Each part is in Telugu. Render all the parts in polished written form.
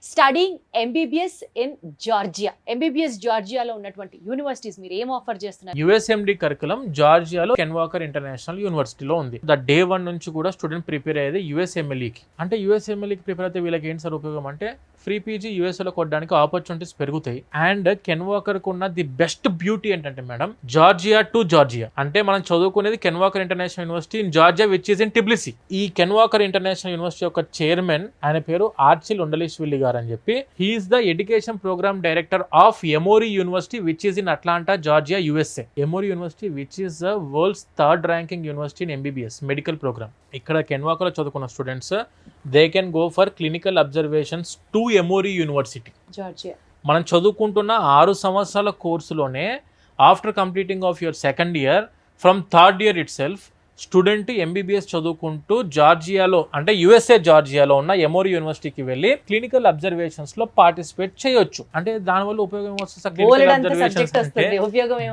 Studying MBBS in Georgia. MBBS జార్జియాలో ఉన్నటువంటి యూనివర్సిటీస్ మీరు ఏం ఆఫర్ చేస్తున్నారు? యుఎస్ఎండి కరికులం జార్జియాలో కెన్ వాకర్ ఇంటర్నేషనల్ యూనివర్సిటీలో ఉంది. డే 1 నుంచి కూడా స్టూడెంట్ ప్రిపేర్ అయ్యేది యుఎస్ఎంఎల్ఈకి. అంటే యుఎస్ఎంఎల్ఈకి ప్రిపేర్ అయితే వీళ్ళకి ఏంటి సార్ ఉపయోగం అంటే ఫ్రీ పీజీ యూఎస్ఏలో కొట్టడానికి ఆపర్చునిటీస్ పెరుగుతాయి. అండ్ కెన్ వాకర్ కు ఉన్న ది బెస్ట్ బ్యూటీ ఏంటంటే మేడం, జార్జియా టు జార్జియా అంటే మనం చదువుకునేది Ken Walker international university in Georgia which is in Tbilisi. ఈ కెన్ వాకర్ ఇంటర్నేషనల్ యూనివర్సిటీ యొక్క చైర్మన్ ఆయన పేరు ఆర్చిల్ ఉండలిష్విల్లి గారు అని చెప్పి, he is the education programme director of Emory university which is in Atlanta Georgia USA. Emory university which is the world's 3rd ranking university in MBBS medical programme. ఇక్కడ కెన్ వాకర్లో చదువుకున్న students they can go for clinical observations to Emory university. Georgia మనం చదువుకుంటున్న 6 సంవత్సరాల కోర్సులోనే after completing of your second year from 3rd year it self student MBBS చదువుకుంటూ జార్జియాలో అంటే యుఎస్ఏ జార్జియాలో ఉన్న ఎమోరీ యూనివర్సిటీకి వెళ్ళి క్లినికల్ అబ్జర్వేషన్స్ లో పార్టిసిపేట్ చేయొచ్చు. అంటే దానివల్ల ఉపయోగం వస్తుంది,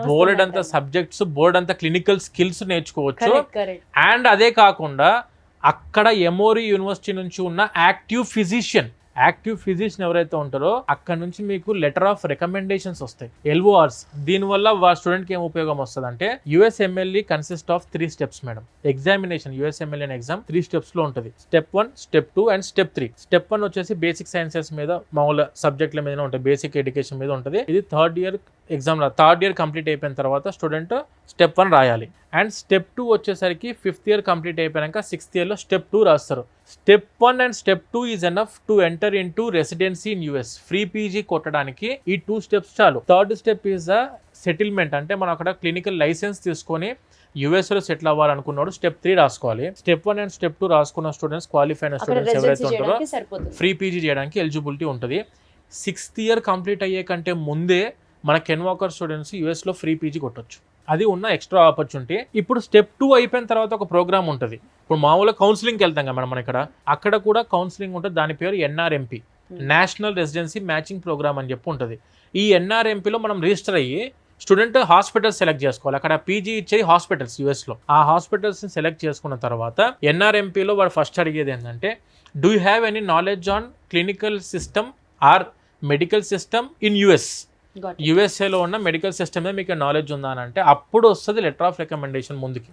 బోర్డ్ అంత సబ్జెక్ట్స్, బోర్డ్ అంత క్లినికల్ స్కిల్స్ నేర్చుకోవచ్చు. అండ్ అదే కాకుండా అక్కడ ఎమోరీ యూనివర్సిటీ నుంచి ఉన్న యాక్టివ్ ఫిజిషియన్ ఎవరైతే ఉంటారో అక్కడ నుంచి మీకు లెటర్ ఆఫ్ రికమెండేషన్స్ వస్తాయి, LORs. దీనివల్ల స్టూడెంట్ కి ఏం ఉపయోగం వస్తుంది అంటే USMLE consist of 3 steps madam. Examination USMLE exam 3 steps లో ఉంటుంది. Step 1, Step 2 and Step 3. Step 1 వచ్చేసి బేసిక్ సైన్సెస్ మీద మామూలు సబ్జెక్టుల మీద ఉంటుంది, బేసిక్ ఎడ్యుకేషన్ మీద ఉంటుంది. ఇది 3rd year exam. 3rd year complete అయిపోయిన తర్వాత స్టూడెంట్ Step 1 రాయాలి. అండ్ Step 2 వచ్చేసరికి 5th ఇయర్ కంప్లీట్ అయిపోయాక 6th ఇయర్లో Step 2 రాస్తారు. Step 1 and Step 2 is enough to enter in to residency in US. Free PG కొట్టడానికి ఈ 2 steps చాలు. 3rd step is the settlement. అంటే మనం అక్కడ క్లినికల్ లైసెన్స్ తీసుకొని యుఎస్లో సెటిల్ అవ్వాలనుకున్నాడు Step 3 రాసుకోవాలి. Step 1 అండ్ Step 2 రాసుకున్న స్టూడెంట్స్, క్వాలిఫైడ్ స్టూడెంట్స్ ఎవరైతే ఉంటారో ఫ్రీ పీజీ చేయడానికి ఎలిజిబిలిటీ ఉంటుంది. 6th ఇయర్ కంప్లీట్ అయ్యే కంటే ముందే మన కెన్ వాకర్ స్టూడెంట్స్ యుఎస్లో ఫ్రీ పీజీ కొట్టొచ్చు. అది ఉన్న ఎక్స్ట్రా ఆపర్చునిటీ. ఇప్పుడు Step 2 అయిపోయిన తర్వాత ఒక ప్రోగ్రామ్ ఉంటుంది. ఇప్పుడు మామూలుగా కౌన్సిలింగ్కి వెళ్తాం కదా మనం అక్కడ కూడా కౌన్సిలింగ్ ఉంటుంది. దాని పేరు NRMP, national residency matching program అని చెప్పి ఉంటుంది. ఈ NRMPలో మనం రిజిస్టర్ అయ్యి స్టూడెంట్ హాస్పిటల్స్ సెలెక్ట్ చేసుకోవాలి. అక్కడ పీజీ ఇచ్చే హాస్పిటల్స్ యుఎస్లో, ఆ హాస్పిటల్స్ని సెలెక్ట్ చేసుకున్న తర్వాత NRMPలో వాడు ఫస్ట్ అడిగేది ఏంటంటే, do you have any knowledge on clinical system or medical system in US? యుఎస్ఏలో ఉన్న మెడికల్ సిస్టమ్ మీద మీకు నాలెడ్జ్ ఉందా అని అంటే అప్పుడు వస్తుంది లెటర్ ఆఫ్ రికమెండేషన్ ముందుకి.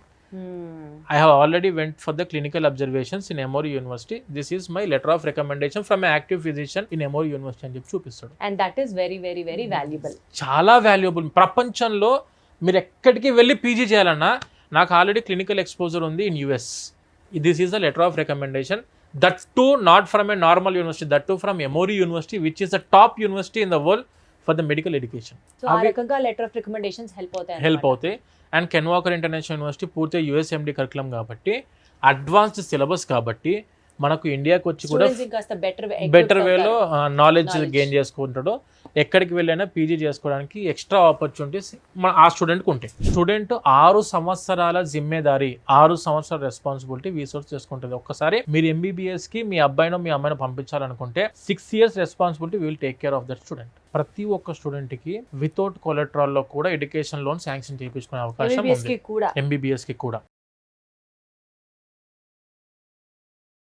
I have already went for the clinical observations in Emory University. This is my letter of recommendation from an active physician in Emory University అని చెప్పి చూపిస్తాడు. And that is very very very valuable. చాలా వాల్యుబుల్. ప్రపంచంలో మీరు ఎక్కడికి వెళ్ళి పీజీ చేయాలన్నా నాకు ఆల్రెడీ క్లినికల్ ఎక్స్పోజర్ ఉంది in US. This is the letter of recommendation. That to not from A normal university, that to from Emory University which is the top university in the world for the medical education. So ఆ రకంగా లెటర్ ఆఫ్ రికమెండేషన్స్ హెల్ప్ అవుతాయి. And can Walker international university పూర్తిగా యుఎస్ఎండి కరికులం కాబట్టి, అడ్వాన్స్డ్ సిలబస్ కాబట్టి మనకు ఇండియాకి వచ్చి కూడా బెటర్ వేలో నాలెడ్జ్ గెయిన్ చేసుకుంటాడు. ఎక్కడికి వెళ్ళైనా పీజీ చేసుకోవడానికి ఎక్స్ట్రా ఆపర్చునిటీస్ ఆ స్టూడెంట్కి ఉంటాయి. స్టూడెంట్ 6 సంవత్సరాల జిమ్మేదారి, 6 సంవత్సరాల రెస్పాన్సిబిలిటీ వీసోర్స్ చేసుకుంటుంది. ఒక్కసారి మీరు ఎంబీబీఎస్కి మీ అబ్బాయినో మీ అమ్మాయినో పంపించాలనుకుంటే 6 years responsibility will take care of that student. ప్రతి ఒక్క స్టూడెంట్కి వితౌట్ కొలెట్రాల్లో కూడా ఎడ్యుకేషన్ లోన్ శాంక్షన్ చేయించుకునే అవకాశం ఉంది ఎంబీబీఎస్కి కూడా.